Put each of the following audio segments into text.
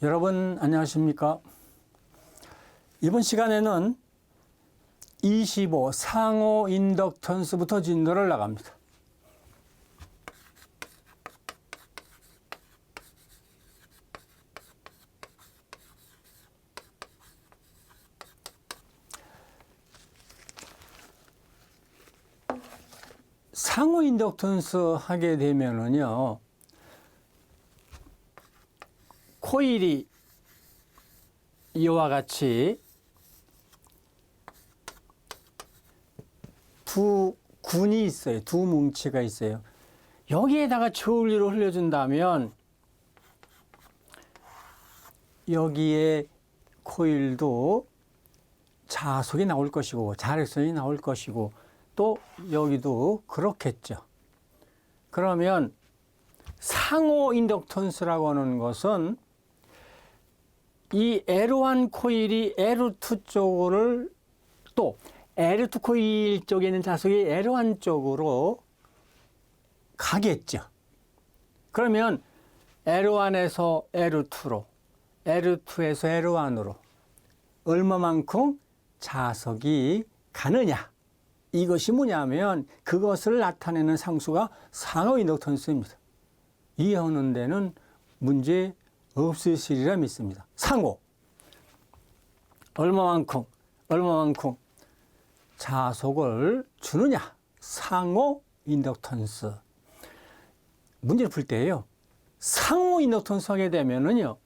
여러분 안녕하십니까? 이번 시간에는 25 상호 인덕턴스부터 진도를 나갑니다. 상호 인덕턴스 하게 되면은요, 코일이 이와 같이 두 군이 있어요. 두 뭉치가 있어요. 여기에다가 저울리를 흘려준다면 여기에 코일도 자속이 나올 것이고 자력선이 나올 것이고 또 여기도 그렇겠죠. 그러면 상호 인덕턴스라고 하는 것은 이 L1 코일이 L2 쪽을 또 L2 코일 쪽에 있는 자석이 L1 쪽으로 가겠죠. 그러면 L1에서 L2로, L2에서 L1으로 얼마만큼 자석이 가느냐. 이것이 뭐냐면 그것을 나타내는 상수가 상호 인덕턴스입니다. 이해하는 데는 문제 없으시리라 믿습니다. 상호. 얼마만큼 자속을 주느냐. 상호 인덕턴스. 문제를 풀 때요. 상호 인덕턴스 하게 되면은요.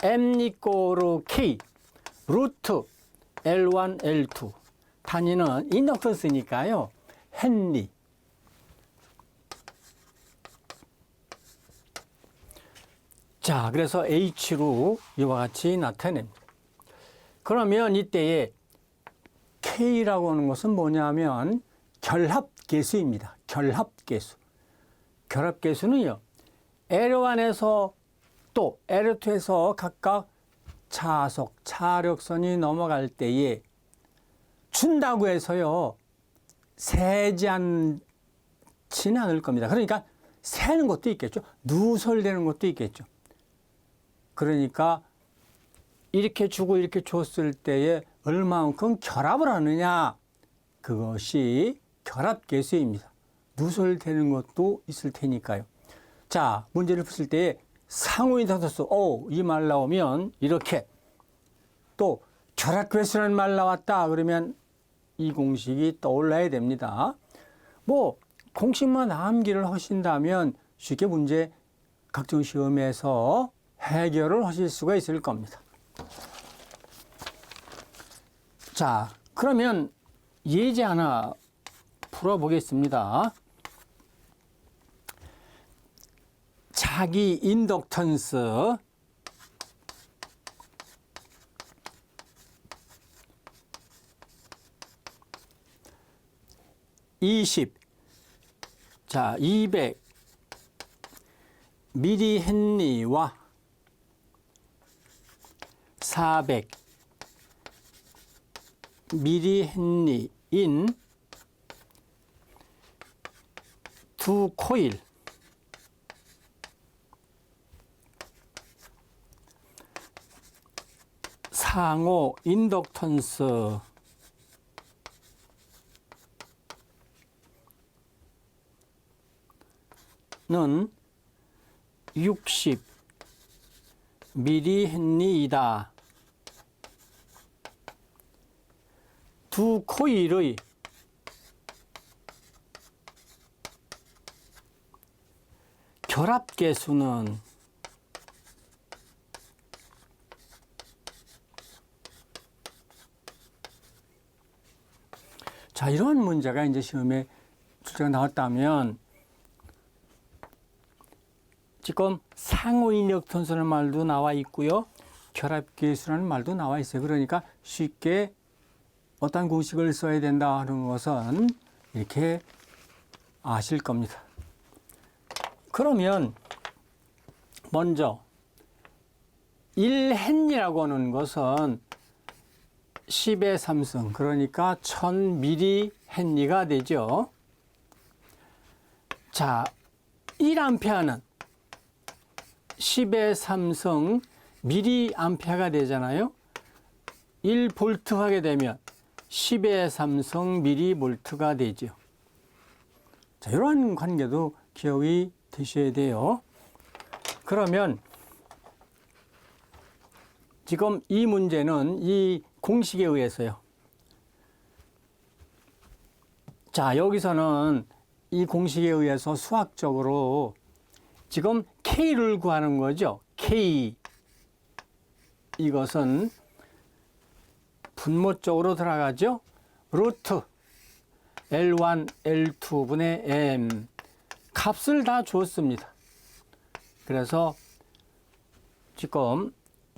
M 이꼬르 K 루트 L1, L2. 단위는 인덕턴스니까요. 헨리. 자, 그래서 H로 이와 같이 나타냅니다. 그러면 이때에 K라고 하는 것은 뭐냐면 결합계수입니다. 결합계수. 결합계수는요. L1에서 또 L2에서 각각 자속, 자력선이 넘어갈 때에 준다고 해서요. 세지 않지는 않을 겁니다. 그러니까 새는 것도 있겠죠. 누설되는 것도 있겠죠. 그러니까 이렇게 주고 이렇게 줬을 때에 얼마만큼 결합을 하느냐. 그것이 결합계수입니다. 누설되는 것도 있을 테니까요. 자, 문제를 풀 때에 상호 인덕턴스, 이 말 나오면 이렇게 또 결합계수라는 말 나왔다. 그러면 이 공식이 떠올라야 됩니다. 뭐 공식만 암기를 하신다면 쉽게 문제 각종 시험에서 해결을 하실 수가 있을 겁니다. 자, 그러면 예제 하나 풀어보겠습니다. 자기 인덕턴스 20, 자, 200 미리 헨리와 400 미리 헨리인 두 코일 상호 인덕턴스 는 60 미리 헨리이다. 두 코일의 결합계수는 자, 이런 문제가 이제 시험에 출제가 나왔다면 지금 상호 인덕턴스라는 말도 나와 있고요. 결합계수라는 말도 나와 있어요. 그러니까 쉽게 어떤 공식을 써야 된다 하는 것은 이렇게 아실 겁니다. 그러면 먼저 1헨리라고 하는 것은 10의 3승, 그러니까 1000 mH가 되죠. 자, 1A는 10의 3승 미리암페어가 되잖아요. 1볼트 하게 되면 10의 삼성 미리볼트가 되죠. 자, 이러한 관계도 기억이 되셔야 돼요. 그러면 지금 이 문제는 이 공식에 의해서요. 자, 여기서는 이 공식에 의해서 수학적으로 지금 K를 구하는 거죠. K. 이것은 분모 쪽으로 들어가죠. 루트 L1, L2분의 M. 값을 다 줬습니다. 그래서 지금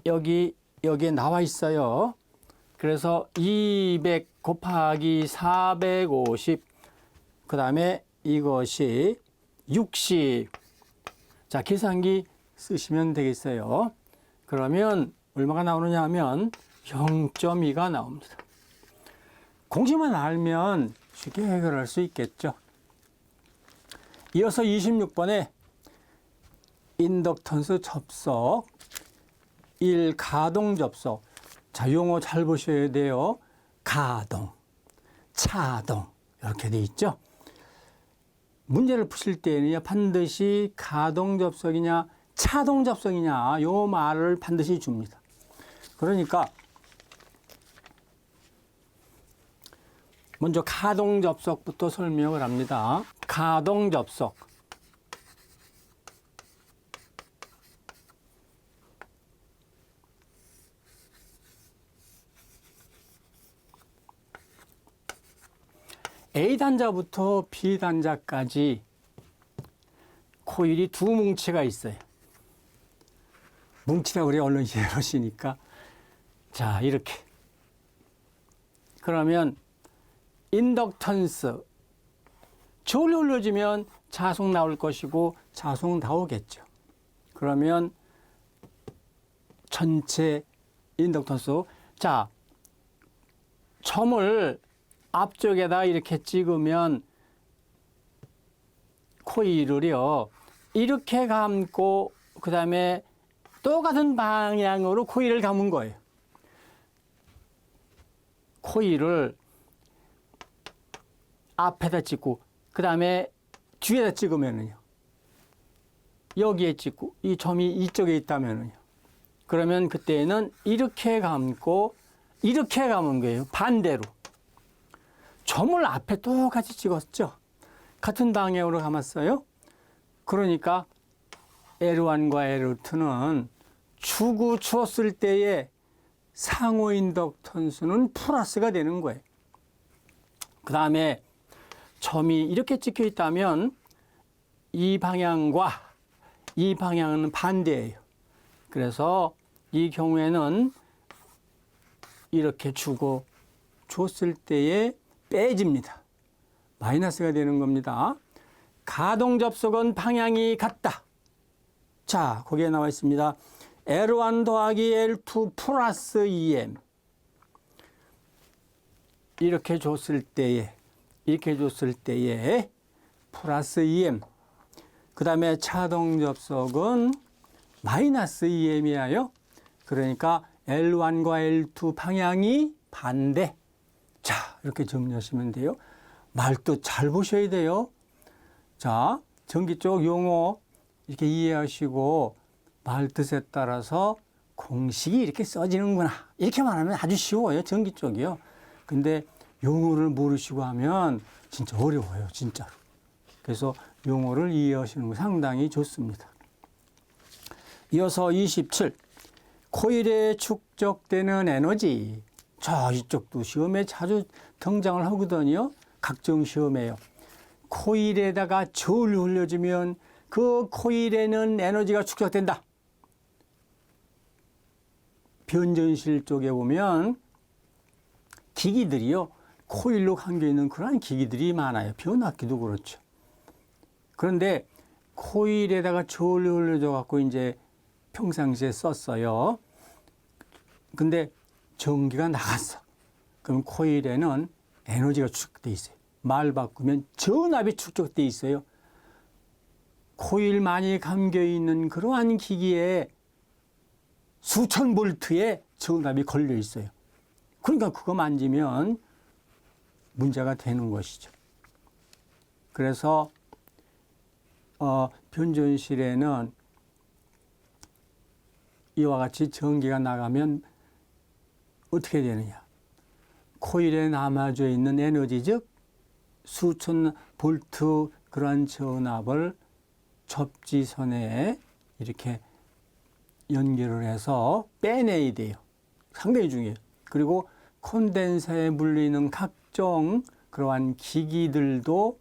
여기에 나와 있어요. 그래서 200 곱하기 450, 그 다음에 이것이 60. 자, 계산기 쓰시면 되겠어요. 그러면 얼마가 나오느냐 하면 0.2가 나옵니다. 공식만 알면 쉽게 해결할 수 있겠죠. 이어서 26번에 인덕턴스 접속 1 가동 접속. 자, 용어 잘 보셔야 돼요. 가동, 차동 이렇게 돼 있죠. 문제를 푸실 때는요, 반드시 가동 접속이냐 차동 접속이냐 요 말을 반드시 줍니다. 그러니까 먼저 가동 접속부터 설명을 합니다. 가동 접속. A단자부터 B단자까지 코일이 두 뭉치가 있어요. 뭉치라고 그래, 얼른 이해하시니까. 자, 이렇게. 그러면 인덕턴스. 저울이 올려주면 자속 나올 것이고 자속 나오겠죠. 그러면 전체 인덕턴스. 자, 점을 앞쪽에다 이렇게 찍으면 코일을요, 이렇게 감고 그 다음에 똑같은 방향으로 코일을 감은 거예요. 코일을 앞에다 찍고 그 다음에 뒤에다 찍으면은요, 여기에 찍고 이 점이 이쪽에 있다면은요, 그러면 그때는 이렇게 감고 이렇게 감은 거예요. 반대로. 점을 앞에 똑같이 찍었죠. 같은 방향으로 감았어요. 그러니까 L1과 L2는 주고 주었을 때의 상호 인덕턴스는 플러스가 되는 거예요. 그 다음에 점이 이렇게 찍혀 있다면 이 방향과 이 방향은 반대예요. 그래서 이 경우에는 이렇게 주고 줬을 때에 빼집니다. 마이너스가 되는 겁니다. 가동 접속은 방향이 같다. 자, 거기에 나와 있습니다. L1 더하기 L2 플러스 2M. 이렇게 줬을 때에 플러스 2M. 그 다음에 차동 접속은 마이너스 2M이에요. 그러니까 L1과 L2 방향이 반대. 자, 이렇게 정리하시면 돼요. 말도 잘 보셔야 돼요. 자, 전기 쪽 용어 이렇게 이해하시고 말 뜻에 따라서 공식이 이렇게 써지는구나. 이렇게만 하면 아주 쉬워요. 전기 쪽이요. 근데 용어를 모르시고 하면 진짜 어려워요. 진짜로. 그래서 용어를 이해하시는 거 상당히 좋습니다. 이어서 27. 코일에 축적되는 에너지. 자, 이쪽도 시험에 자주 등장을 하거든요. 각종 시험에요. 코일에다가 저울을 흘려주면 그 코일에는 에너지가 축적된다. 변전실 쪽에 보면 기기들이요, 코일로 감겨 있는 그런 기기들이 많아요. 변압기도 그렇죠. 그런데 코일에다가 저울을 흘려줘 갖고 이제 평상시에 썼어요. 근데 전기가 나갔어. 그럼 코일에는 에너지가 축적돼 있어요. 말 바꾸면 전압이 축적돼 있어요. 코일 많이 감겨 있는 그러한 기기에 수천 볼트의 전압이 걸려 있어요. 그러니까 그거 만지면 문제가 되는 것이죠. 그래서 변전실에는 이와 같이 전기가 나가면 어떻게 되느냐. 코일에 남아져 있는 에너지, 즉 수천 볼트 그러한 전압을 접지선에 이렇게 연결을 해서 빼내야 돼요. 상당히 중요해요. 그리고 콘덴서에 물리는 각종 그러한 기기들도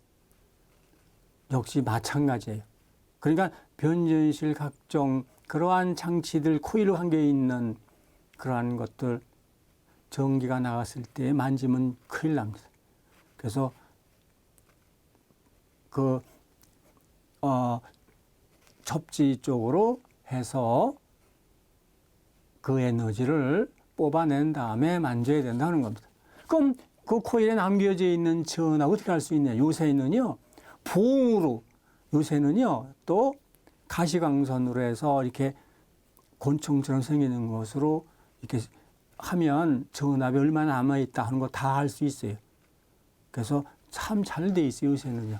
역시 마찬가지예요. 그러니까 변전실 각종 그러한 장치들, 코일로 함겨 있는 그러한 것들 전기가 나갔을 때 만지면 큰일 납니다. 그래서 접지 쪽으로 해서 그 에너지를 뽑아낸 다음에 만져야 된다는 겁니다. 그럼 그 코일에 남겨져 있는 전압 어떻게 할 수 있냐? 요새는요, 부엉으로, 요새는요, 또 가시광선으로 해서 이렇게 곤충처럼 생기는 것으로 이렇게 하면 전압이 얼마나 남아있다 하는 거 다 알 수 있어요. 그래서 참 잘 돼 있어요, 요새는요.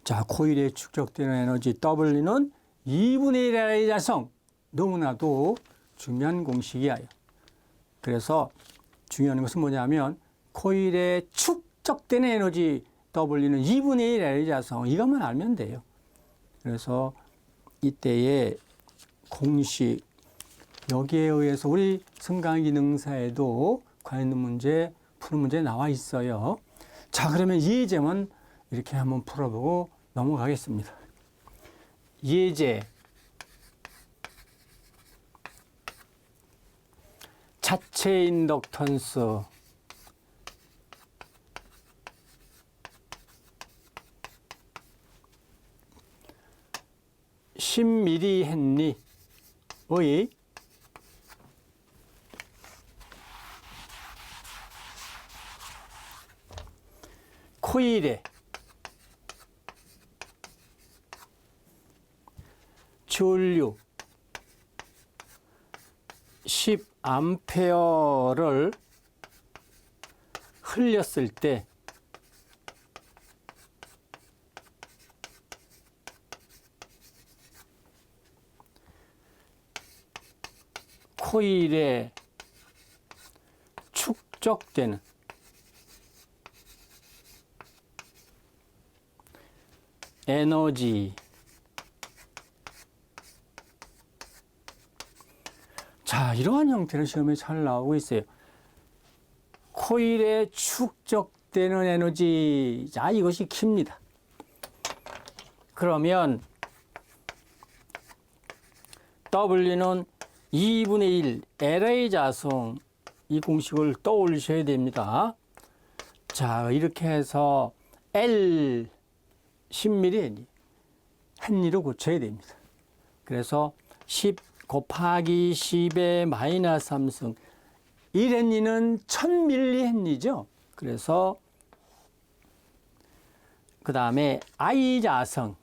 자, 코일에 축적되는 에너지 W는 2분의 1R의 자성. 너무나도 중요한 공식이에요. 그래서 중요한 것은 뭐냐면 코일에 축적되는 에너지 W는 2분의 1R의 자성. 이것만 알면 돼요. 그래서 이때의 공식, 여기에 의해서 우리 승강기능사에도 관련 문제, 푸는 문제 나와 있어요. 자, 그러면 예제만 이렇게 한번 풀어보고 넘어가겠습니다. 예제. 자체 인덕턴스. 10mm 헨리의 코일에 전류 10A를 흘렸을 때 코일에 축적되는 에너지. 자, 이러한 형태로 시험에 잘 나오고 있어요. 코일에 축적되는 에너지. 자, 이것이 키입니다. 그러면 W는 2분의 1 LA 자성, 이 공식을 떠올리셔야 됩니다. 자, 이렇게 해서 L 10mm 헨리로 고쳐야 됩니다. 그래서 10 곱하기 10의 마이너스 3승. 1헨리는 1000밀리 헨리죠. 그래서 그 다음에 I 자성.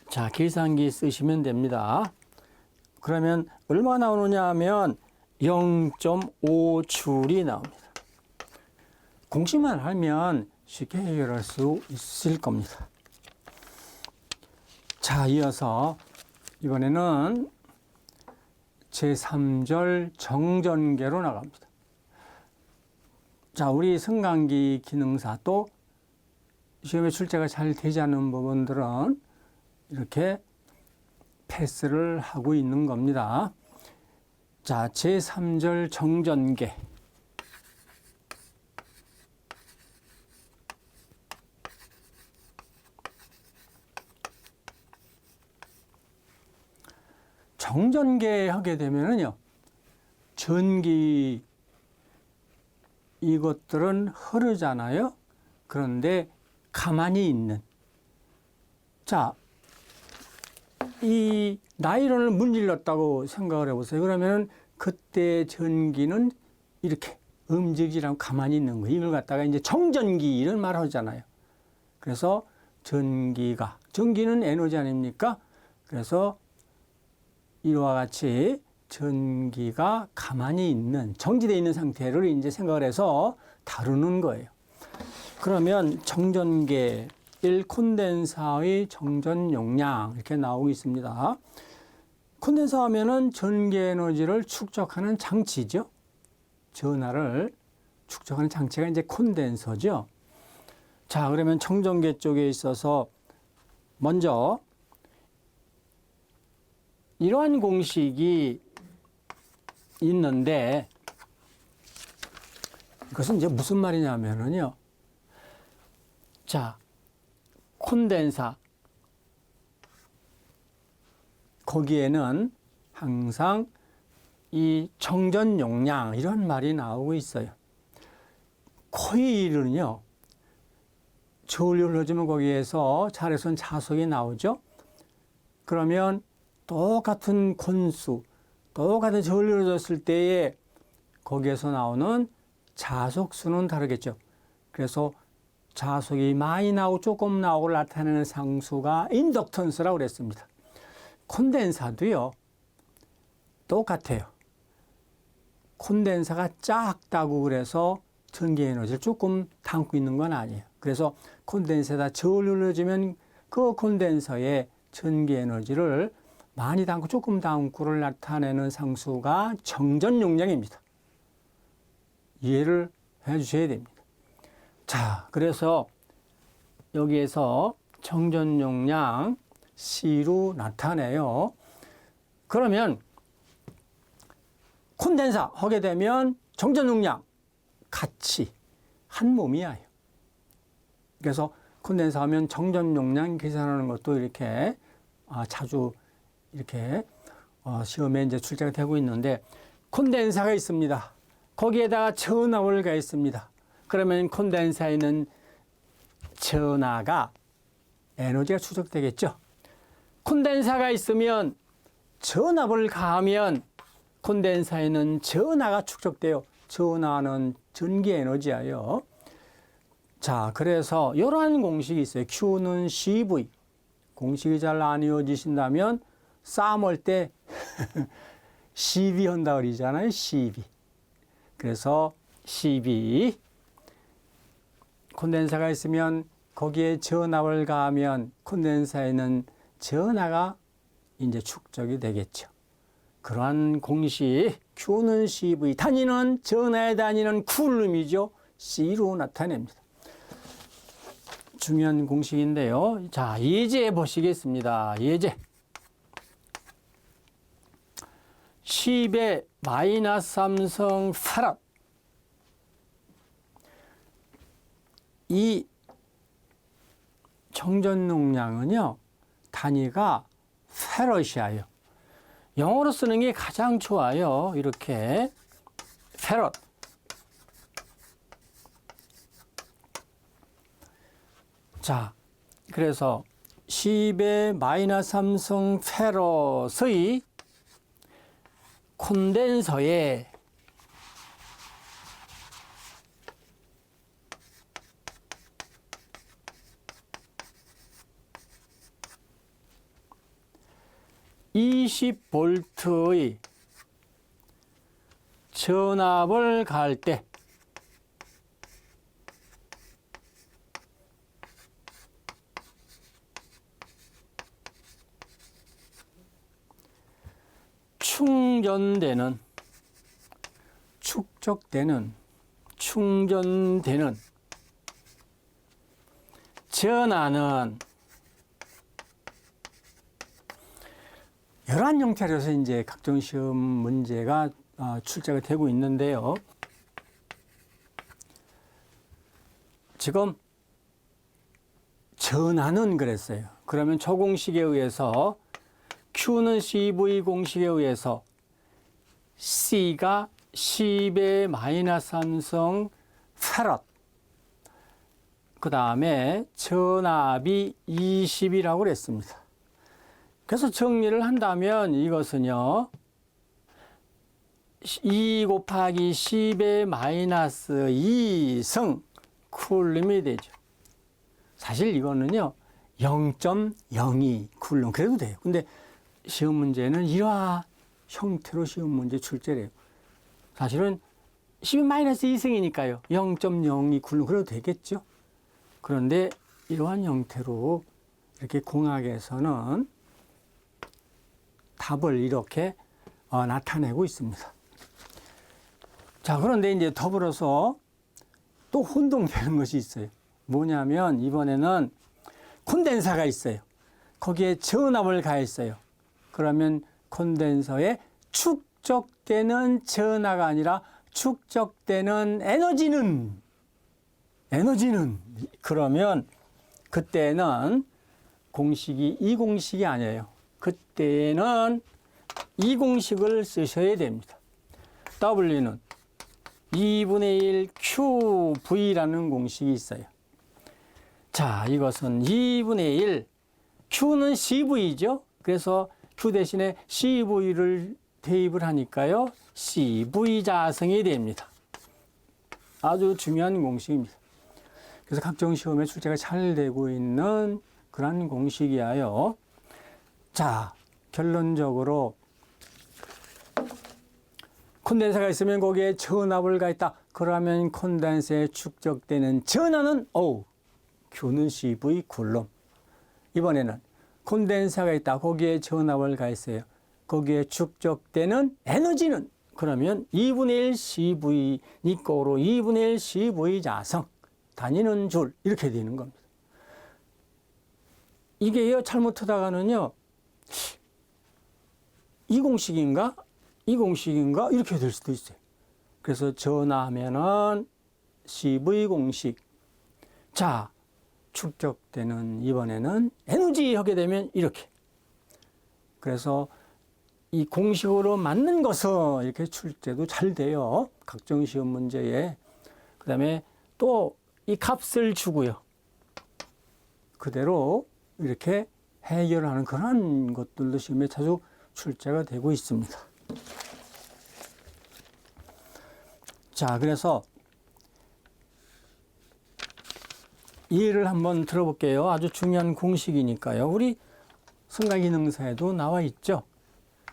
자, 계산기 쓰시면 됩니다. 그러면 얼마 나오느냐 하면 0.5줄이 나옵니다. 공식만 알면 쉽게 해결할 수 있을 겁니다. 자, 이어서 이번에는 제3절 정전계로 나갑니다. 자, 우리 승강기 기능사 또 시험에 출제가 잘 되지 않는 부분들은 이렇게 패스를 하고 있는 겁니다. 자, 제3절 정전계. 정전계 하게 되면은요, 전기 이것들은 흐르잖아요. 그런데 가만히 있는. 자, 이 나일론을 문질렀다고 생각을 해보세요. 그러면은 그때 전기는 이렇게 움직이지 않고 가만히 있는 거예요. 이걸 갖다가 이제 정전기 이런 말 하잖아요. 그래서 전기는 에너지 아닙니까? 그래서 이와 같이 전기가 가만히 있는, 정지되어 있는 상태를 이제 생각을 해서 다루는 거예요. 그러면 정전계 1 콘덴사의 정전 용량 이렇게 나오고 있습니다. 콘덴서 하면은 전기 에너지를 축적하는 장치죠. 전하를 축적하는 장치가 이제 콘덴서죠. 자, 그러면 정전계 쪽에 있어서 먼저 이러한 공식이 있는데 이것은 이제 무슨 말이냐면요. 자, 콘덴사 거기에는 항상 이 정전 용량 이런 말이 나오고 있어요. 코일은요. 저울을 흘러주면 거기에서 자외선 자석이 나오죠. 그러면 똑같은 콘수, 똑같은 저울을 흘러줬을 때에 거기에서 나오는 자석수는 다르겠죠. 그래서 자석이 많이 나오고 조금 나오고를 나타내는 상수가 인덕턴스라고 그랬습니다. 콘덴사도요. 똑같아요. 콘덴사가 작다고 그래서 전기 에너지를 조금 담고 있는 건 아니에요. 그래서 콘덴서에다 저울을 흘려주면 그 콘덴서에 전기 에너지를 많이 담고 조금 담고를 나타내는 상수가 정전 용량입니다. 이해를 해 주셔야 됩니다. 자, 그래서 여기에서 정전 용량 C로 나타내요. 그러면 콘덴사 하게 되면 정전 용량 같이 한 몸이야. 그래서 콘덴서 하면 정전 용량 계산하는 것도 이렇게 자주 이렇게 시험에 이제 출제가 되고 있는데 콘덴사가 있습니다. 거기에다가 전압을 가했습니다. 그러면 콘덴사에는 전하가 에너지가 축적되겠죠. 콘덴사가 있으면 전압을 가하면 콘덴사에는 전하가 축적돼요. 전하는 전기 에너지예요. 자, 그래서 이러한 공식이 있어요. Q는 CV. 공식이 잘 안 이어지신다면 싸움할 때 CV 한다 그러잖아요. CV. 그래서 CV. 콘덴사가 있으면 거기에 전압을 가하면 콘덴사에는 전하가 이제 축적이 되겠죠. 그러한 공식 Q는 CV, 단위는 전하의 단위는 쿨룸이죠. C로 나타냅니다. 중요한 공식인데요. 자, 예제 보시겠습니다. 예제. 10의 마이너스 3성 파랍. 이 정전 용량은요, 단위가 페럿이에요. 영어로 쓰는 게 가장 좋아요. 이렇게 페럿. 자, 그래서 10의 마이너스 3성 페럿의 콘덴서에 (20V) 전압을 가할 때 충전되는 전하는 여러 형태로서 이제 각종 시험 문제가 출제가 되고 있는데요. 지금 전하는 그랬어요. 그러면 저 공식에 의해서 Q는 CV 공식에 의해서 C가 10의 마이너스 3성 페럿, 그 다음에 전압이 20이라고 그랬습니다. 그래서 정리를 한다면 이것은요, 2 곱하기 10의 마이너스 2성 쿨룸이 되죠. 사실 이거는요, 0.02 쿨룸 그래도 돼요. 근데 시험 문제는 이러한 형태로 시험 문제 출제를 해요. 사실은 12-2승이니까요. 0.02 굴러 그래도 되겠죠. 그런데 이러한 형태로 이렇게 공학에서는 답을 이렇게 나타내고 있습니다. 자, 그런데 이제 더불어서 또 혼동되는 것이 있어요. 뭐냐면 이번에는 콘덴서가 있어요. 거기에 전압을 가했어요. 그러면 콘덴서에 축적되는 전하가 아니라 축적되는 에너지는 그러면 그때는 공식이 이 공식이 아니에요. 그때는 이 공식을 쓰셔야 됩니다. W는 2분의 1 QV라는 공식이 있어요. 자, 이것은 2분의 1, Q는 CV죠. 그래서 Q 대신에 CV를 대입을 하니까요. CV 자성이 됩니다. 아주 중요한 공식입니다. 그래서 각종 시험에 출제가 잘 되고 있는 그런 공식이에요. 자, 결론적으로 콘덴서가 있으면 거기에 전압을 가했다. 그러면 콘덴서에 축적되는 전하는 Q는 CV 쿨롬. 이번에는 콘덴서가 있다. 거기에 전압을 가했어요. 거기에 축적되는 에너지는 그러면 2분의 1 CV 니꼬로 2분의 1 CV 자성 다니는 줄 이렇게 되는 겁니다. 이게요 잘못하다가는요 이 공식인가 이렇게 될 수도 있어요. 그래서 전화하면은 CV 공식. 자, 축적되는 이번에는 에너지 하게 되면 이렇게. 그래서 이 공식으로 맞는 것은 이렇게 출제도 잘 돼요. 각종 시험 문제에. 그 다음에 또 이 값을 주고요. 그대로 이렇게 해결하는 그런 것들도 시험에 자주 출제가 되고 있습니다. 자, 그래서 예를 한번 들어볼게요. 아주 중요한 공식이니까요. 우리 승가기능사에도 나와 있죠.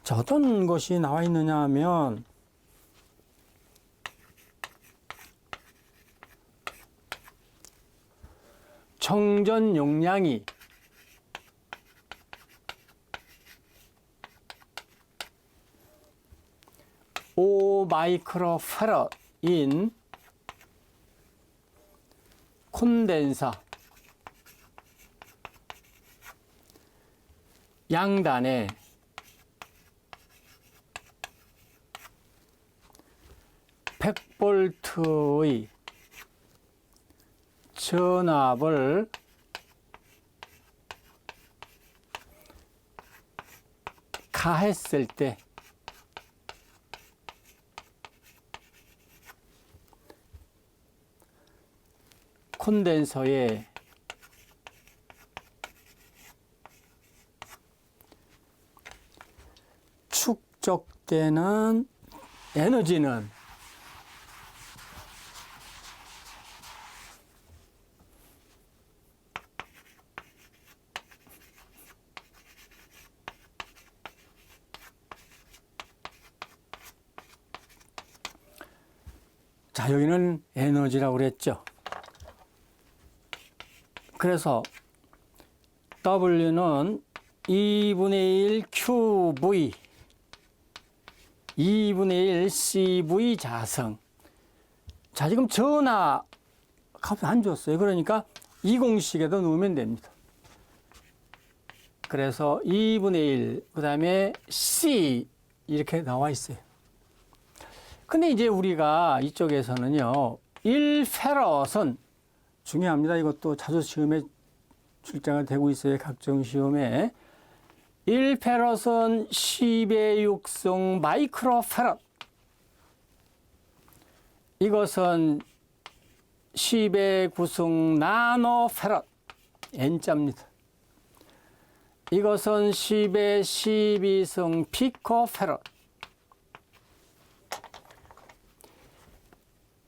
자, 어떤 것이 나와 있느냐 하면 정전 용량이 (5 마이크로파라드인) 콘덴서 양단에 (100볼트의) 전압을 가했을 때 콘덴서에 축적되는 에너지는 자, 여기는 에너지라고 그랬죠. 그래서 W는 2분의 1 QV 2분의 1 CV 자성. 자, 지금 전하 값을 안 줬어요. 그러니까 이 공식에도 넣으면 됩니다. 그래서 2분의 1, 그 다음에 C 이렇게 나와 있어요. 근데 이제 우리가 이쪽에서는요, 1페럿은 중요합니다. 이것도 자주 시험에 출제가 되고 있어요. 각종 시험에. 1페럿은 10의 6승 마이크로페럿. 이것은 10의 9승 나노페럿. N자입니다. 이것은 10의 12승 피코페럿.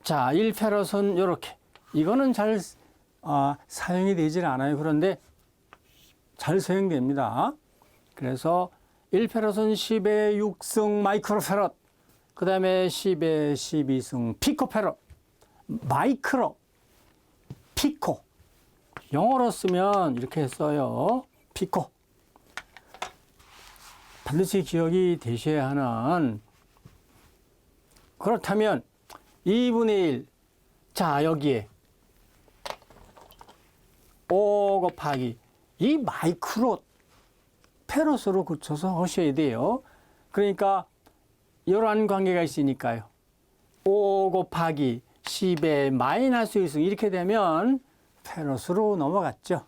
자, 1페럿은 이렇게. 이거는 잘 사용이 되질 않아요. 그런데 잘 사용됩니다. 그래서 1페럿은 10의 6승 마이크로페럿, 그 다음에 10의 12승 피코페럿. 마이크로, 피코. 영어로 쓰면 이렇게 써요. 피코. 반드시 기억이 되셔야 하는. 그렇다면 2분의 1. 자, 여기에 5 곱하기 이 마이크로 페럿으로 고쳐서 하셔야 돼요. 그러니까 이러한 관계가 있으니까요. 5 곱하기 10의 마이너스 1승 이렇게 되면 페럿으로 넘어갔죠.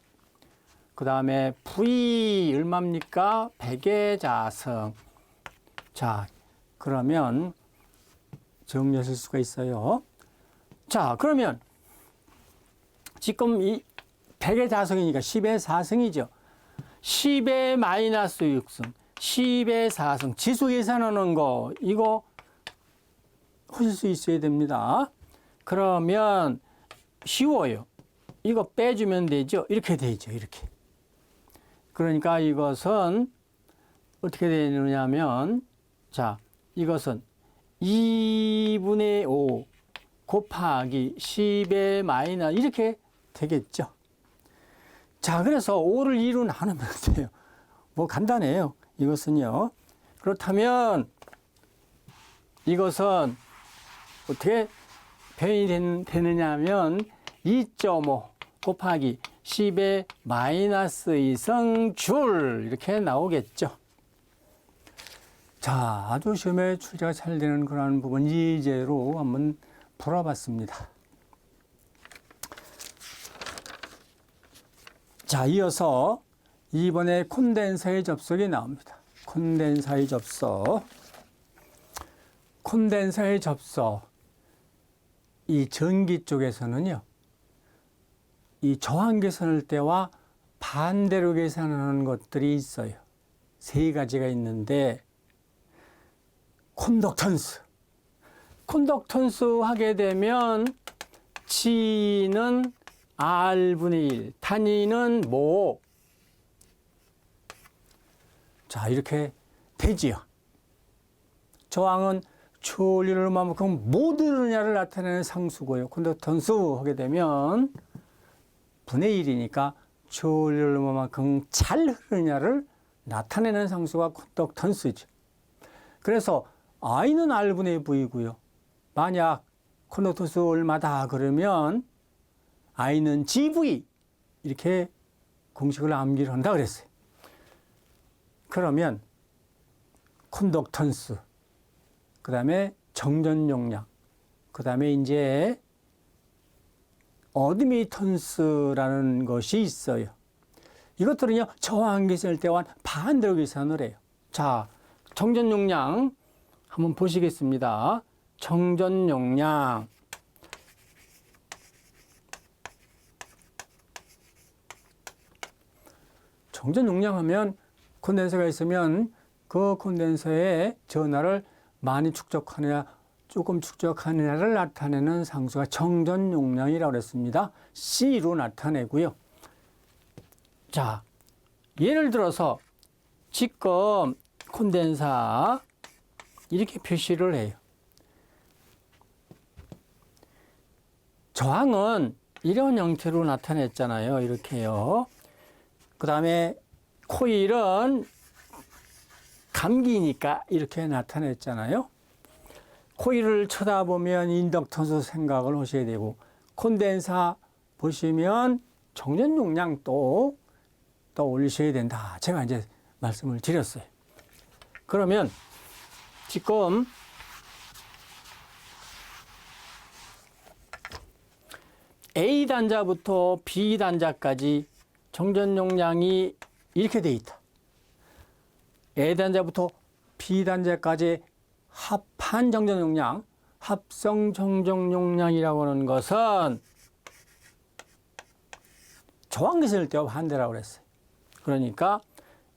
그 다음에 V 얼마입니까? 100의 자승. 자, 그러면 정리하실 수가 있어요. 자, 그러면 지금 이 100의 자승이니까 10의 4승이죠. 10의 마이너스 6승, 10의 4승. 지수 계산하는 거 이거 하실 수 있어야 됩니다. 그러면 쉬워요. 이거 빼주면 되죠. 이렇게 되죠. 이렇게. 그러니까 이것은 어떻게 되느냐면, 자, 이것은 2분의 5 곱하기 10의 마이너스 이렇게 되겠죠. 자, 그래서 5를 2로 나누면 돼요. 뭐 간단해요. 이것은요. 그렇다면 이것은 어떻게 표현이 되느냐 하면 2.5 곱하기 10의 마이너스 2승 줄 이렇게 나오겠죠. 자, 아주 시험에 출제가 잘 되는 그런 부분 예제로 한번 풀어봤습니다. 자, 이어서 이번에 콘덴서의 접속이 나옵니다. 콘덴서의 접속. 콘덴서의 접속. 이 전기 쪽에서는요, 이 저항 계산할 때와 반대로 계산하는 것들이 있어요. 세 가지가 있는데, 콘덕턴스. 콘덕턴스 하게 되면 G는 R분의 1, 단위는 모. 자, 이렇게 되지요. 저항은 전류를 얼마만큼 못 흐르느냐를 나타내는 상수고요. 콘덕턴스 하게 되면 분의 1이니까 전류를 얼마만큼 잘 흐르느냐를 나타내는 상수가 콘덕턴스죠. 그래서 I는 R분의 V고요. 만약 콘덕턴스 얼마다 그러면 I는 GV 이렇게 공식을 암기를 한다 그랬어요. 그러면 콘덕턴스, 그 다음에 정전 용량, 그 다음에 이제 어드미턴스라는 것이 있어요. 이것들은요, 저항 계산할 때와 반대로 계산을 해요. 자, 정전 용량 한번 보시겠습니다. 정전 용량. 정전 용량 하면 콘덴서가 있으면 그 콘덴서의 전하를 많이 축적하느냐, 조금 축적하느냐를 나타내는 상수가 정전 용량이라고 그랬습니다. C로 나타내고요. 자, 예를 들어서 지금 콘덴서 이렇게 표시를 해요. 저항은 이런 형태로 나타냈잖아요. 이렇게요. 그 다음에 코일은 감기니까 이렇게 나타냈잖아요. 코일을 쳐다보면 인덕턴스 생각을 하셔야 되고, 콘덴서 보시면 정전 용량 또 떠올리셔야 된다. 제가 이제 말씀을 드렸어요. 그러면 지금 A 단자부터 B 단자까지 정전 용량이 이렇게 돼 있다. A 단자부터 B 단자까지 합한 정전 용량, 합성 정전 용량이라고 하는 것은 저항 계산할 때와 반대라고 그랬어요. 그러니까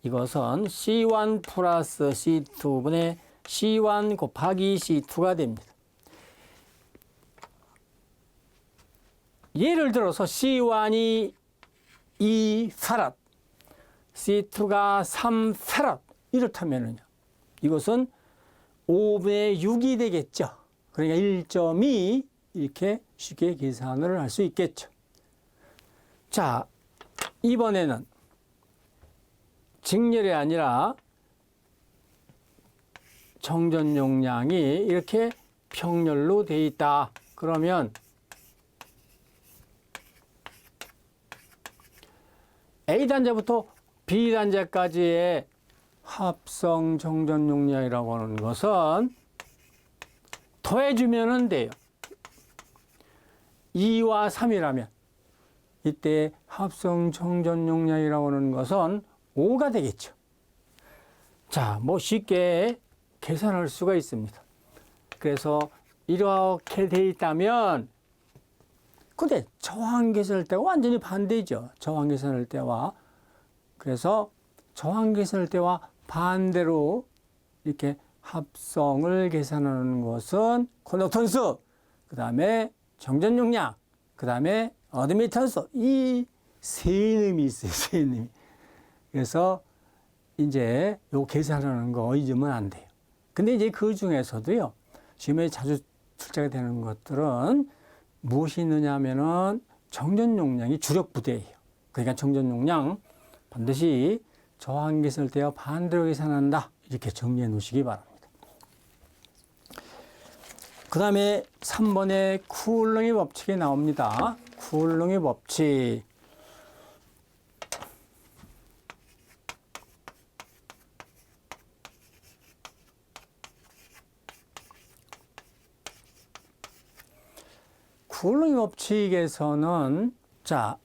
이것은 C1 플러스 C2분의 C1 곱하기 C2가 됩니다. 예를 들어서 C1이 2페럿, C2가 3페럿 이렇다면은요. 이것은 5분의 6이 되겠죠. 그러니까 1.2 이렇게 쉽게 계산을 할 수 있겠죠. 자, 이번에는 직렬이 아니라 정전 용량이 이렇게 평렬로 되어 있다. 그러면 A단자부터 B단자까지의 합성 정전 용량이라고 하는 것은 더해주면 돼요. 2와 3이라면 이때 합성 정전 용량이라고 하는 것은 5가 되겠죠. 자, 뭐 쉽게 계산할 수가 있습니다. 그래서 이렇게 돼 있다면, 근데 저항계산할 때와 완전히 반대죠. 저항계산할 때와. 그래서 저항계산할 때와 반대로 이렇게 합성을 계산하는 것은 컨덕턴스, 그 다음에 정전 용량, 그 다음에 어드미턴스, 이 세 놈이 있어요. 세 놈이. 그래서 이제 요 계산하는 거 잊으면 안 돼요. 근데 이제 그 중에서도요, 시험에 자주 출제가 되는 것들은 무엇이 있느냐 하면은 정전 용량이 주력 부대예요. 그러니까 정전 용량 반드시 저항계산할 때와 반대로 계산한다. 이렇게 정리해 놓으시기 바랍니다. 그 다음에 3번에 쿨롱의 법칙이 나옵니다. 쿨롱의 법칙. 쿨롱의 법칙에서는 자,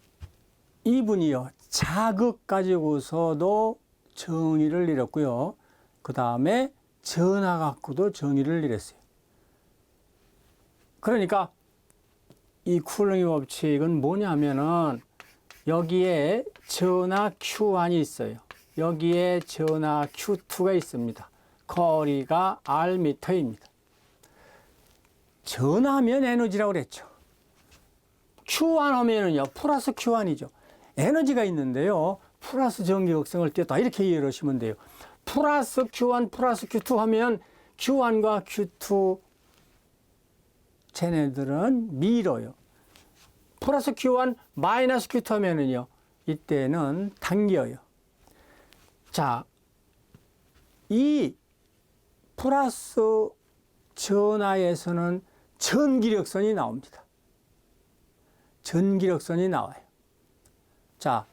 이분이요. 자극 가지고서도 정의를 내렸고요. 그 다음에 전하 갖고도 정의를 내렸어요. 그러니까 이 쿨롱의 법칙은 뭐냐면은 여기에 전하 Q1이 있어요. 여기에 전하 Q2가 있습니다. 거리가 R미터입니다. 전하면 에너지라고 그랬죠. Q1 하면은요, 플러스 Q1이죠. 에너지가 있는데요, 플러스 전기극성을 띄었다. 이렇게 이해를 하시면 돼요. 플러스 Q1, 플러스 Q2 하면 Q1과 Q2 쟤네들은 밀어요. 플러스 Q1, 마이너스 Q2 하면은요, 이때는 당겨요. 자, 이 플러스 전하에서는 전기력선이 나옵니다. 전기력선이 나와요. 자,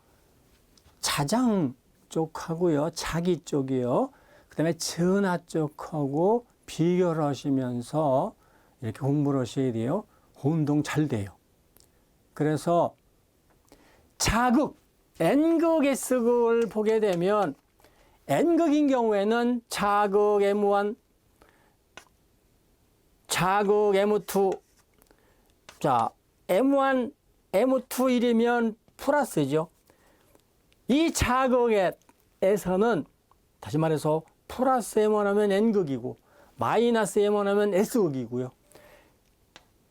자장 쪽하고요, 자기 쪽이요, 그 다음에 전하 쪽하고 비교를 하시면서 이렇게 공부를 하셔야 돼요. 혼동 잘 돼요. 그래서 자극, N극, S극을 보게 되면 N극인 경우에는 자극 M1, 자극 M2, 자, M1, M2이면 플러스죠. 이 자극에서는 다시 말해서 플러스 M1 하면 N극이고 마이너스 M1 하면 S극이고요.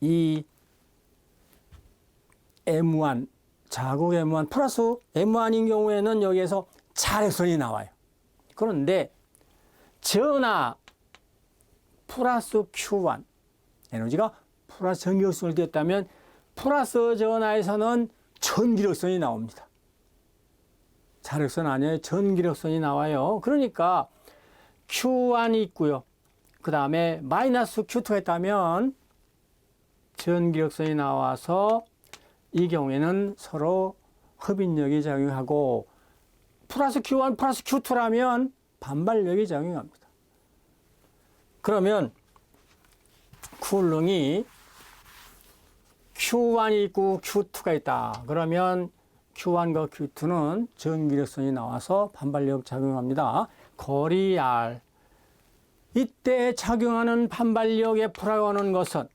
이 M1, 자극 M1 플러스 M1인 경우에는 여기에서 자력선이 나와요. 그런데 전하 플러스 Q1 에너지가 플러스 전기력선을 띄었다면 플러스 전하에서는 전기력선이 나옵니다. 자력선 아니에요. 전기력선이 나와요. 그러니까 Q1이 있고요. 그 다음에 마이너스 Q2가 있다면 전기력선이 나와서 이 경우에는 서로 흡인력이 작용하고 플러스 Q1, 플러스 Q2라면 반발력이 작용합니다. 그러면 쿨롱이 Q1이 있고 Q2가 있다. 그러면 Q1과 Q2는 전기력선이 나와서 반발력 작용합니다. 거리 R. 이때 작용하는 반발력 F라고 하는 것은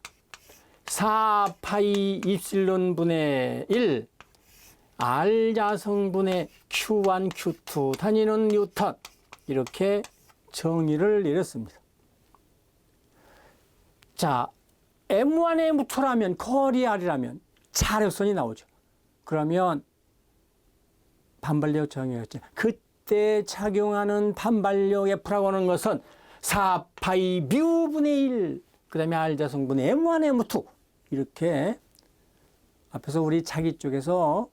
4파이 입실론 분의 1 R 자성분의 Q1, Q2 다니는 뉴턴. 이렇게 정의를 내렸습니다. 자, M1, M2라면 거리 R이라면 자력선이 나오죠. 그러면 반발력 정의였죠. 그 이때 작용하는 반발력 F라고 하는 것은 4파이 뮤분의 1, 그 다음에 R자성분의 M1, M2 이렇게 앞에서 우리 자기 쪽에서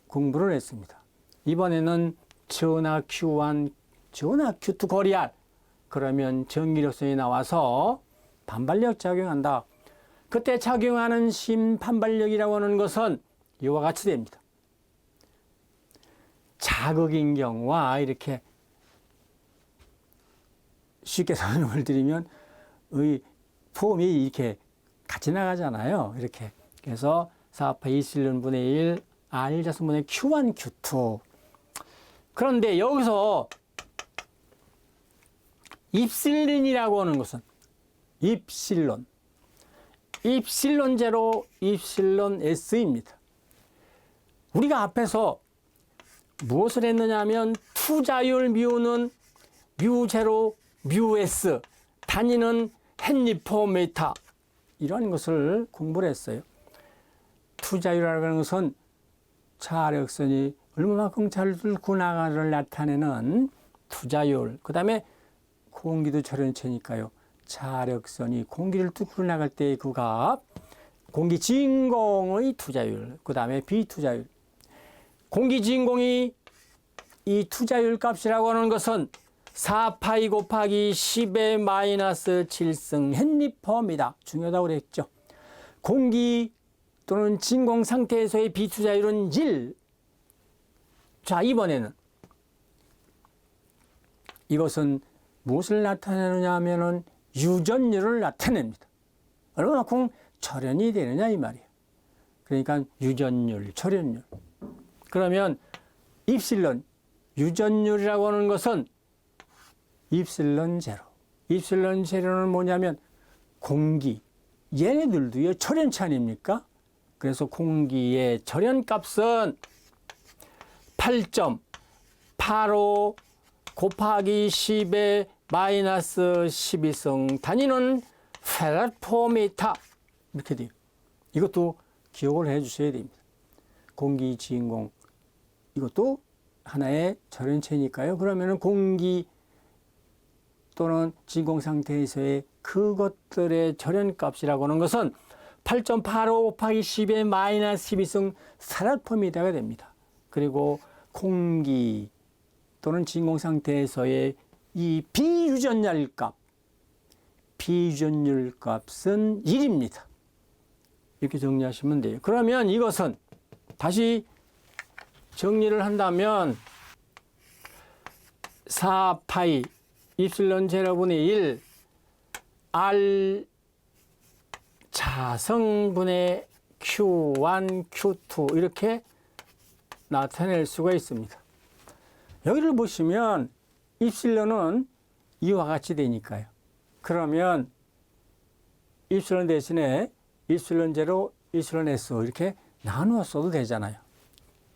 공부를 했습니다. 이번에는 전하 Q1, 전하 Q2 거리 R 그러면 전기력선이 나와서 반발력 작용한다. 그때 작용하는 심반발력이라고 하는 것은 이와 같이 됩니다. 자극인 경우와 이렇게 쉽게 설명을 드리면 의 폼이 이렇게 같이 나가잖아요. 이렇게. 그래서 4파 이실론분의 1 R자성분의 Q1, Q2. 그런데 여기서 입실린이라고 하는 것은 입실론, 입실론 제로, 입실론 S입니다. 우리가 앞에서 무엇을 했느냐 하면 투자율 뮤는 뮤 제로, 뮤 S, 단위는 헨리/퍼 메타 이런 것을 공부를 했어요. 투자율이라고 하는 것은 차력선이 얼마만큼 잘 뚫고 나가를 나타내는 투자율. 그 다음에 공기도 절연체니까요. 차력선이 공기를 뚫고 나갈 때의 그 값, 공기 진공의 투자율, 그 다음에 비투자율. 공기 진공이 이 투자율 값이라고 하는 것은 4파이 곱하기 10의 마이너스 7승 헨리/퍼입니다. 중요하다고 그랬죠. 공기 또는 진공 상태에서의 비투자율은 1. 자, 이번에는 이것은 무엇을 나타내느냐 하면은 유전율을 나타냅니다. 얼마만큼 절연이 되느냐 이 말이에요. 그러니까 유전율, 절연율. 그러면 입실론, 유전율이라고 하는 것은 입실론 제로. 입실론 제로는 뭐냐면 공기, 얘네들도요 절연체 아닙니까? 그래서 공기의 절연값은 8.85 곱하기 10의 마이너스 12승 단위는 페라포미터 이렇게 돼요. 이것도 기억을 해 주셔야 됩니다. 공기 진공 이것도 하나의 절연체니까요. 그러면은 공기 또는 진공 상태에서의 그것들의 절연값이라고 하는 것은 8.85 곱하기 10의 마이너스 12승 페라포미터가 됩니다. 그리고 공기 또는 진공 상태에서의 이 비유전율 값, 비유전율 값은 1입니다. 이렇게 정리하시면 돼요. 그러면 이것은 다시 정리를 한다면 4파이 입실론 제로분의 1 R 자성분의 Q1, Q2 이렇게 나타낼 수가 있습니다. 여기를 보시면 입실론은 이와 같이 되니까요. 그러면 입실론 대신에 입실론 제로, 입실론 S 이렇게 나누어 써도 되잖아요.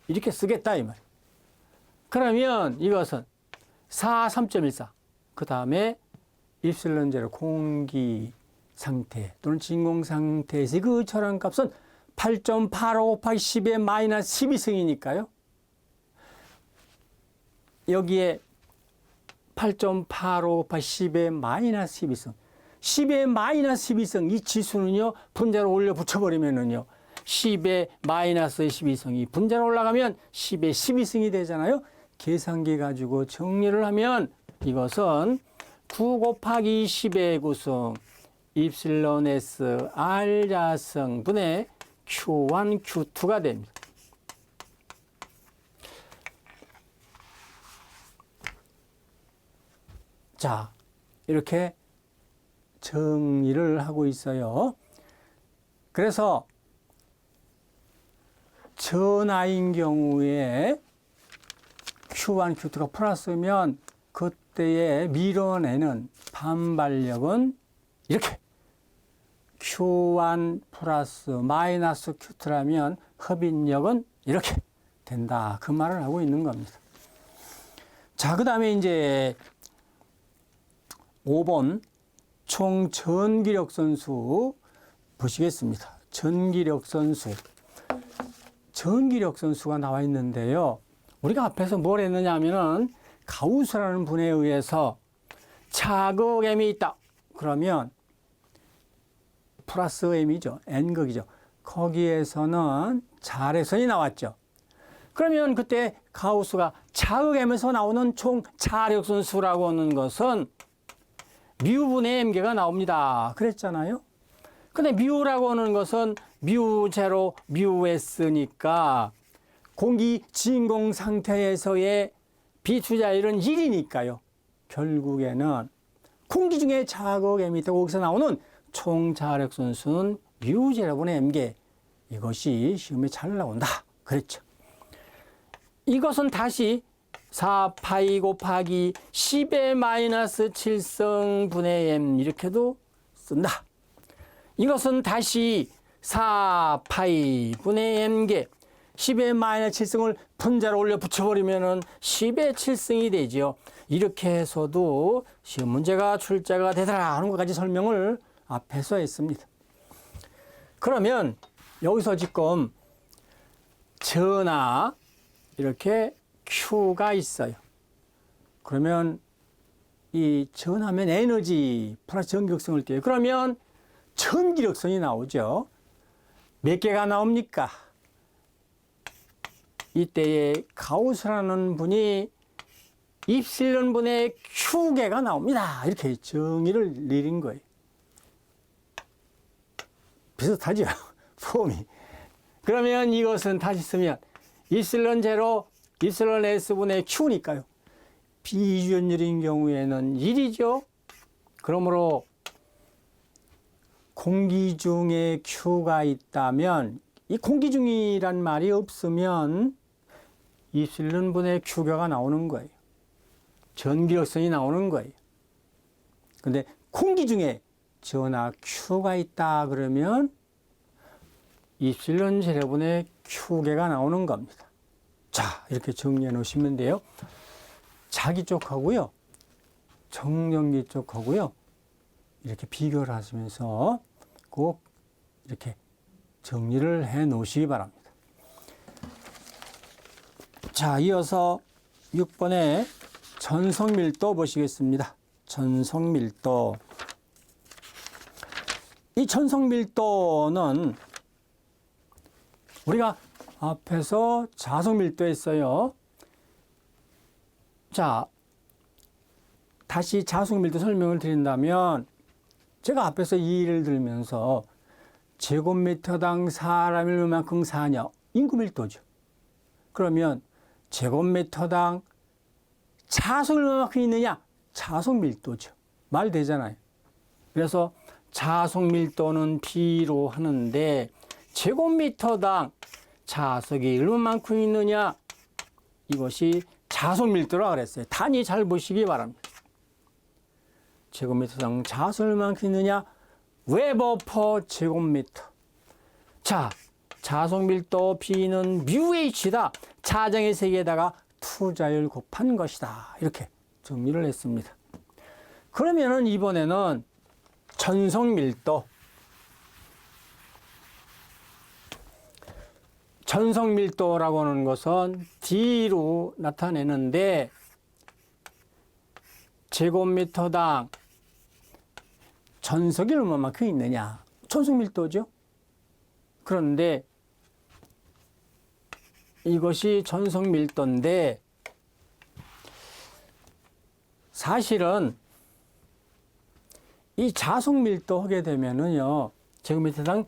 이렇게 쓰겠다 이 말이에요. 그러면 이것은 4, 3.14 그 다음에 입실론 제로 공기 상태 또는 진공 상태에서 그 절연값은 8.85 곱하기 10의 마이너스 12승이니까요. 여기에 8.85 곱하기 10의 마이너스 12승 10의 마이너스 12승 이 지수는요 분자로 올려 붙여버리면은요 10의 마이너스 12승이 분자로 올라가면 10의 12승이 되잖아요. 계산기 가지고 정리를 하면 이것은 9 곱하기 10의 9승 입실론 S R 자성분의 Q1, Q2가 됩니다. 자, 이렇게 정리를 하고 있어요. 그래서 전하인 경우에 Q1, Q2가 플러스면 그때의 밀어내는 반발력은 이렇게 Q1 플러스 마이너스 Q2라면 흡인력은 이렇게 된다. 그 말을 하고 있는 겁니다. 자, 그 다음에 이제 5번 총 전기력 선수 보시겠습니다. 전기력 선수. 전기력 선수가 나와 있는데요. 우리가 앞에서 뭘 했느냐 하면은 가우스라는 분에 의해서 자극 M이 있다. 그러면 플러스 M이죠. N극이죠. 거기에서는 자력선이 나왔죠. 그러면 그때 가우스가 자극 M에서 나오는 총 자력선 수라고 하는 것은 뮤분의 M개가 나옵니다. 그랬잖아요. 근데 뮤라고 하는 것은 뮤0, 뮤S니까 공기 진공 상태에서의 비투자율은 1이니까요. 결국에는 공기 중에 자극 M이 있다고 거기서 나오는 총 자력선 수는 뮤0분의 M개. 이것이 시험에 잘 나온다. 그랬죠. 이것은 다시 4파이 곱하기 10의 마이너스 7승분의 M 이렇게도 쓴다. 이것은 다시 4파이 분의 M개 10의 마이너스 7승을 분자로 올려 붙여버리면 10의 7승이 되죠. 이렇게 해서도 시험 문제가 출제가 되더라 하는 것까지 설명을 앞에서 했습니다. 그러면 여기서 지금 전하 이렇게 Q가 있어요. 그러면 이 전하면 에너지 플러스 전기력성을 떼요. 그러면 전기력선이 나오죠. 몇 개가 나옵니까? 이때에 가우스라는 분이 입실론분의 Q개가 나옵니다. 이렇게 정의를 내린 거예요. 비슷하죠? 폼이. 그러면 이것은 다시 쓰면 입실론 제로, 입실론 S분의 Q니까요. 비주연율인 경우에는 1이죠. 그러므로 공기 중에 Q가 있다면 이 공기 중이란 말이 없으면 입실론분의 Q가 나오는 거예요. 전기력선이 나오는 거예요. 근데 공기 중에 전하 Q가 있다 그러면 입실론 제곱분의 Q개가 나오는 겁니다. 자, 이렇게 정리해 놓으시면 돼요. 자기 쪽하고요. 정전기 쪽하고요. 이렇게 비교를 하시면서 꼭 이렇게 정리를 해 놓으시기 바랍니다. 자, 이어서 6번의 전성밀도 보시겠습니다. 전성밀도. 이 전성밀도는 우리가 앞에서 자성밀도 했어요. 자, 다시 자성밀도 설명을 드린다면 제가 앞에서 이 예를 들면서 제곱미터당 사람이 얼마만큼 사냐? 인구밀도죠. 그러면 제곱미터당 자석이 얼마만큼 있느냐? 자석밀도죠. 말 되잖아요. 그래서 자석밀도는 B로 하는데 제곱미터당 자석이 얼마만큼 있느냐? 이것이 자석밀도라 그랬어요. 단위 잘 보시기 바랍니다. 제곱미터당 자석이 얼마만큼 있느냐? 웨버 퍼 제곱미터. 자, 자석밀도 B는 뮤H다. 자정의 세계에다가 투자율 곱한 것이다. 이렇게 정리를 했습니다. 그러면은 이번에는 전성밀도. 전성밀도라고 하는 것은 D로 나타내는데 제곱미터당 전석이 얼마만큼 있느냐. 전성밀도죠. 그런데 이것이 전성밀도인데 사실은 이 자석밀도 하게 되면은요, 제곱미터당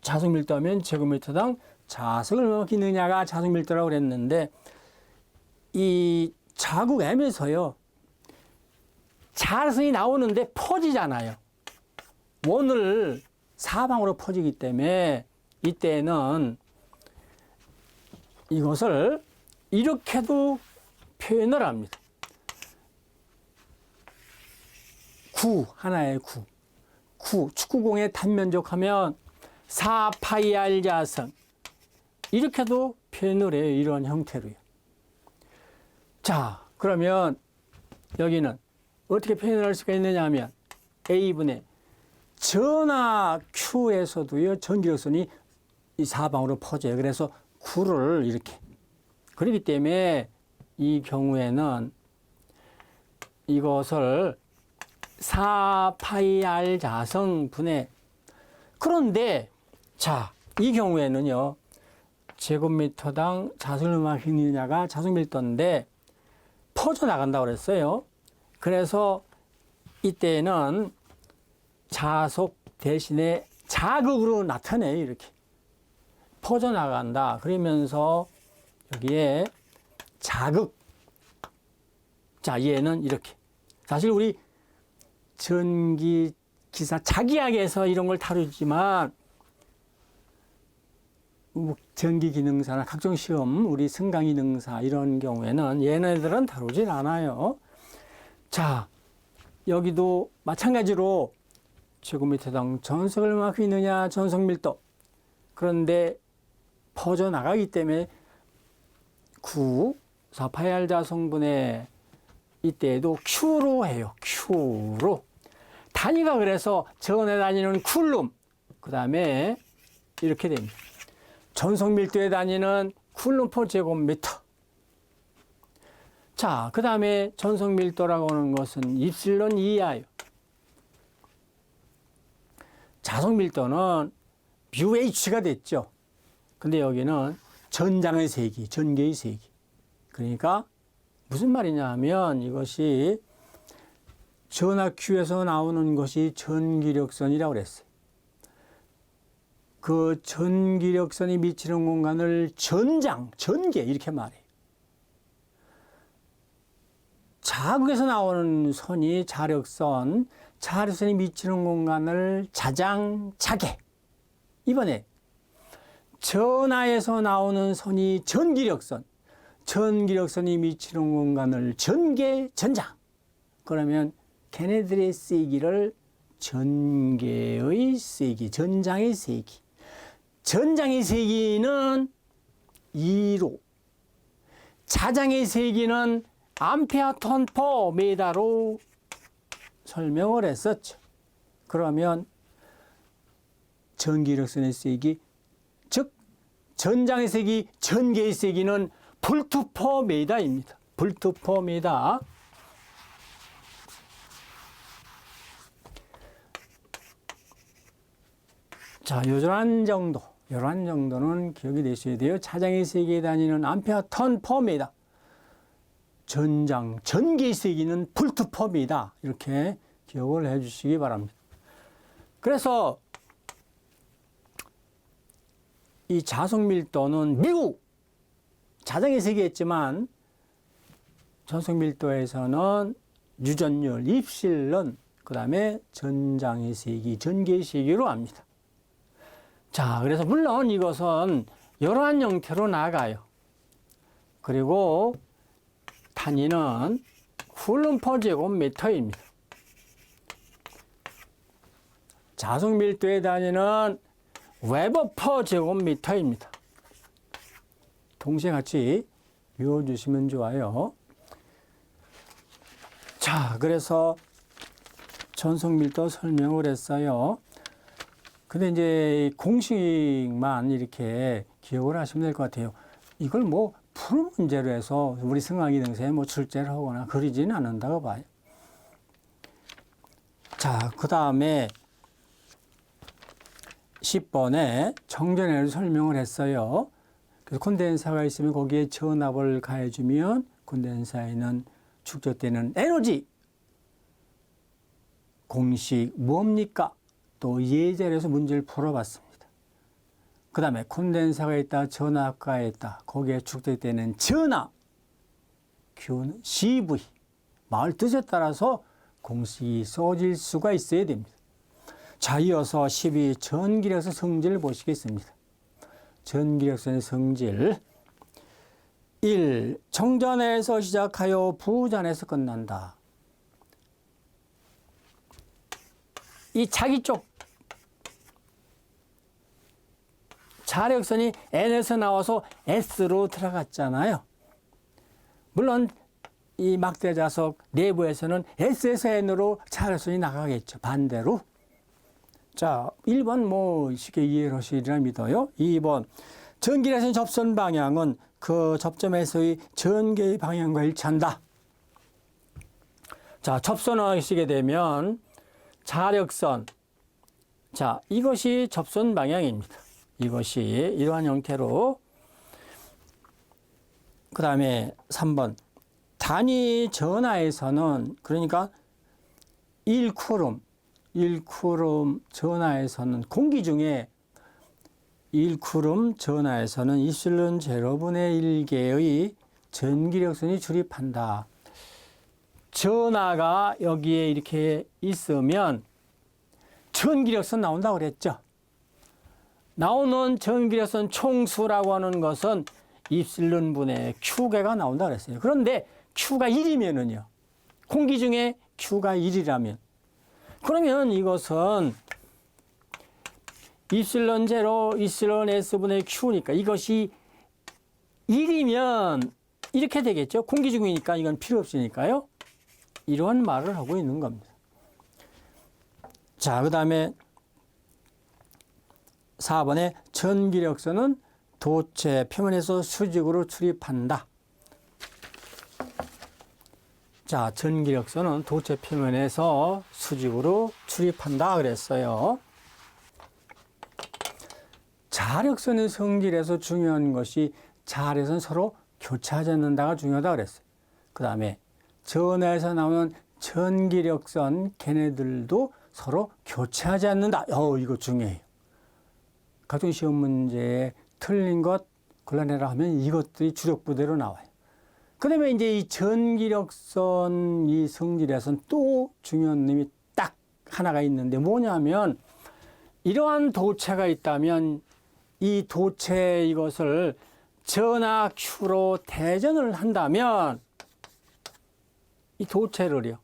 자석밀도 하면 제곱미터당 자석을 얼마만큼 있느냐가 자석밀도라고 그랬는데 이 자국 M에서요, 자석이 나오는데 퍼지잖아요. 원을 사방으로 퍼지기 때문에 이때는 이것을 이렇게도 표현을 합니다. 구, 하나의 구. 축구공의 단면적하면 4파이 R 자승. 이렇게도 표현을 해요. 이런 형태로요. 자, 그러면 여기는 어떻게 표현을 할 수가 있느냐 하면 A분의 전하 Q에서도요, 전기력선이 이 사방으로 퍼져요. 그래서 9를 이렇게 그렇기 때문에 이 경우에는 이것을 4파이R 자성분해. 그런데 자, 이 경우에는요. 제곱미터당 자석을 얼마큼 있느냐가 자석밀도인데 퍼져나간다고 그랬어요. 그래서 이때는 자속 대신에 자극으로 나타내요. 이렇게 퍼져나간다. 그러면서 여기에 자극. 자, 얘는 이렇게. 사실 우리 전기 기사 자기학에서 이런 걸 다루지만 전기 기능사나 각종 시험, 우리 승강 기능사 이런 경우에는 얘네들은 다루진 않아요. 자, 여기도 마찬가지로 제곱미터당 전석을 얼마큼 있느냐, 전석 밀도. 그런데 퍼져 나가기 때문에 4파이R 자성분의 이때에도 Q로 해요. Q로. 단위가 그래서 전에 다니는 쿨룸. 그 다음에 이렇게 됩니다. 전속 밀도의 단위는 쿨룸 퍼 제곱미터. 자, 그 다음에 전속 밀도라고 하는 것은 입실론 이하요. 자석 밀도는 UH가 됐죠. 근데 여기는 전장의 세기, 전개의 세기. 그러니까 무슨 말이냐 하면 이것이 전하 Q에서 나오는 것이 전기력선이라고 그랬어요. 그 전기력선이 미치는 공간을 전장, 전개 이렇게 말해요. 자극에서 나오는 선이 자력선, 자력선이 미치는 공간을 자장, 자개. 이번에 전하에서 나오는 선이 전기력선, 전기력선이 미치는 공간을 전개, 전장. 그러면 걔네들의 세기를 전개의 세기, 전장의 세기. 전장의 세기는 2로, 자장의 세기는 암페어 톤 퍼 메다로 설명을 했었죠. 그러면 전기력선의 세기, 즉 전장의 세기, 전개의 세기는 볼트 퍼 메다입니다. 볼트 퍼 메다. 자, 요런 정도는 기억이 되셔야 돼요. 자장의 세기에 다니는 암페어 턴 퍼 메다. 전장, 전기의 세기는 볼트 퍼 메다. 이렇게 기억을 해 주시기 바랍니다. 그래서 이 자석 밀도는 미국 자장의 세기였지만 전석 밀도에서는 유전율, 입실론, 그 다음에 전장의 세기, 전개의 세기로 합니다. 자, 그래서 물론 이것은 이러한 형태로 나가요. 그리고 단위는 쿨룸 퍼 제곱미터입니다. 자석 밀도의 단위는 웨버 퍼 제곱미터입니다. 동시에 같이 외워주시면 좋아요. 자, 그래서 전석 밀도 설명을 했어요. 근데 이제 공식만 이렇게 기억을 하시면 될 것 같아요. 이걸 뭐 푸른 문제로 해서 우리 승강기능사에 뭐 출제를 하거나 그러지는 않는다고 봐요. 자, 그 다음에 10번에 정전에너지 설명을 했어요. 그래서 콘덴사가 있으면 거기에 전압을 가해주면 콘덴사에는 축적되는 에너지. 공식 뭡니까? 또 예제에서 문제를 풀어봤습니다. 그 다음에 콘덴사가 있다, 전압가가 있다. 거기에 축적되는 전압. Q는 CV. 말 뜻에 따라서 공식이 써질 수가 있어야 됩니다. 자, 이어서 12 전기력선 성질을 보시겠습니다. 전기력선의 성질 1. 정전에서 시작하여 부전에서 끝난다. 이 자기 쪽 자력선이 N에서 나와서 S로 들어갔잖아요. 물론 이 막대자석 내부에서는 S에서 N으로 자력선이 나가겠죠. 반대로. 자, 1번 뭐 쉽게 이해를 하시리라 믿어요. 2번 전기력선 접선 방향은 그 접점에서의 전개의 방향과 일치한다. 자, 접선하시게 되면 자력선. 자, 이것이 접선 방향입니다. 이것이 이러한 형태로. 그 다음에 3번. 단위 전하에서는, 그러니까 1쿠름 전하에서는, 공기 중에 1쿠름 전하에서는 입실론 제로분의 1개의 전기력선이 출입한다. 전하가 여기에 이렇게 있으면 전기력선 나온다고 그랬죠. 나오는 전기력선 총수라고 하는 것은 입실론 분의 Q개가 나온다고 그랬어요. 그런데 Q가 1이면은요. 공기 중에 Q가 1이라면. 그러면 이것은 입실론 제로, 입실론 S분의 Q니까 이것이 1이면 이렇게 되겠죠. 공기 중이니까 이건 필요 없으니까요. 이러한 말을 하고 있는 겁니다. 자, 그 다음에 4번에 전기력선은 도체 표면에서 수직으로 출입한다. 자, 전기력선은 도체 표면에서 수직으로 출입한다 그랬어요. 자력선의 성질에서 중요한 것이 자력선 서로 교차하지 않는다가 중요하다 그랬어요. 그 다음에 전하에서 나오는 전기력선 걔네들도 서로 교차하지 않는다. 이거 중요해요. 각종 시험 문제에 틀린 것 골라내라 하면 이것들이 주력부대로 나와요. 그 다음에 이제 이 전기력선 이 성질에서는 또 중요한 놈이 딱 하나가 있는데 뭐냐면 이러한 도체가 있다면 이 도체 이것을 전하 Q로 대전을 한다면 이 도체를요.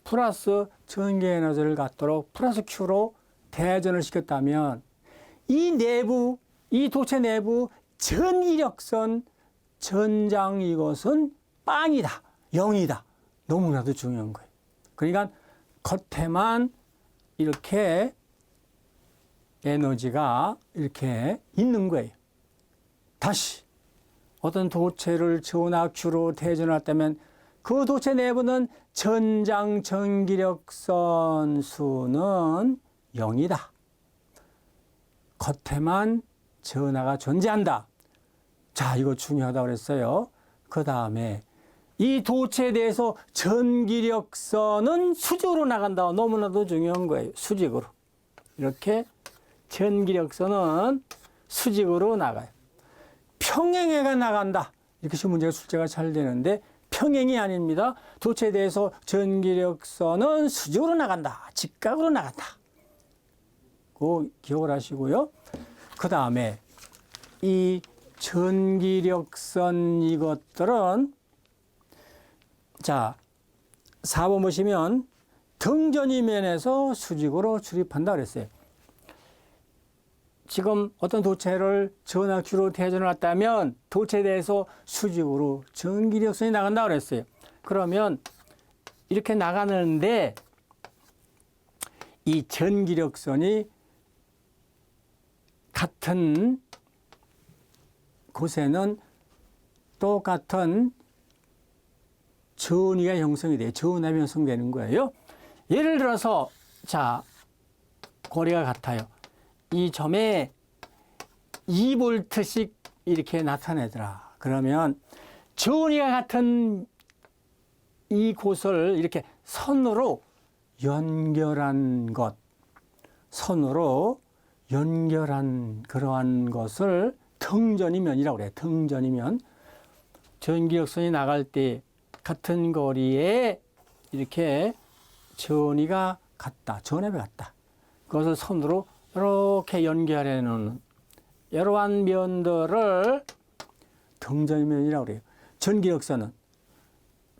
플러스 전기 에너지를 갖도록 플러스 Q로 대전을 시켰다면 이 내부, 이 도체 내부 전기력선 전장 이것은 빵이다. 0이다. 너무나도 중요한 거예요. 그러니까 겉에만 이렇게 에너지가 이렇게 있는 거예요. 다시 어떤 도체를 전하 Q로 대전했다면 그 도체 내부는 전장 전기력선 수는 0이다. 겉에만 전하가 존재한다. 자, 이거 중요하다고 그랬어요. 그 다음에 이 도체에 대해서 전기력선은 수직으로 나간다. 너무나도 중요한 거예요. 수직으로. 이렇게 전기력선은 수직으로 나가요. 평행해가 나간다. 이렇게 시험 문제가 출제가 잘 되는데 평행이 아닙니다. 도체에 대해서 전기력선은 수직으로 나간다. 직각으로 나간다. 그 기억을 하시고요. 그 다음에 이 전기력선 이것들은 자 4번 보시면 등전이면에서 수직으로 출입한다 그랬어요. 지금 어떤 도체를 전하 Q로 대전을 했다면 도체에 대해서 수직으로 전기력선이 나간다 그랬어요. 그러면 이렇게 나가는데 이 전기력선이 같은 곳에는 똑같은 전위가 형성이 돼요. 전압이 형성되는 거예요. 예를 들어서 자 거리가 같아요. 이 점에 2볼트씩 이렇게 나타내더라. 그러면 전위가 같은 이 곳을 이렇게 선으로 연결한 것, 선으로 연결한 그러한 것을 등전이면이라고 그래요. 등전이면 전기력선이 나갈 때 같은 거리에 이렇게 전위가 같다. 전압이 같다. 그것을 선으로 이렇게 연결해 놓는 이러한 면들을 등전이면이라고 그래요. 전기력선은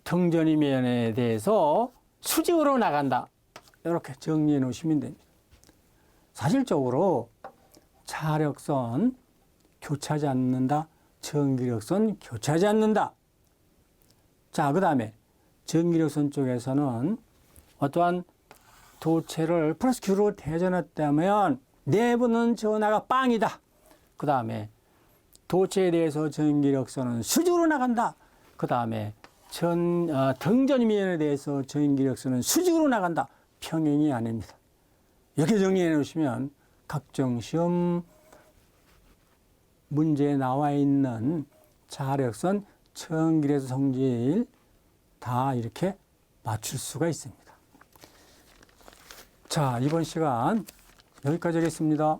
등전이면에 대해서 수직으로 나간다. 이렇게 정리해 놓으시면 됩니다. 사실적으로 자력선 교차하지 않는다. 전기력선 교차하지 않는다. 자, 그 다음에 전기력선 쪽에서는 어떠한 도체를 플러스 Q로 대전했다면 내부는 전하가 빵이다. 그 다음에 도체에 대해서 전기력서는 수직으로 나간다. 그 다음에 등전면에 대해서 전기력서는 수직으로 나간다. 평행이 아닙니다. 이렇게 정리해 놓으시면 각종 시험 문제에 나와 있는 자력선, 전기력서 성질 다 이렇게 맞출 수가 있습니다. 자, 이번 시간 여기까지 하겠습니다.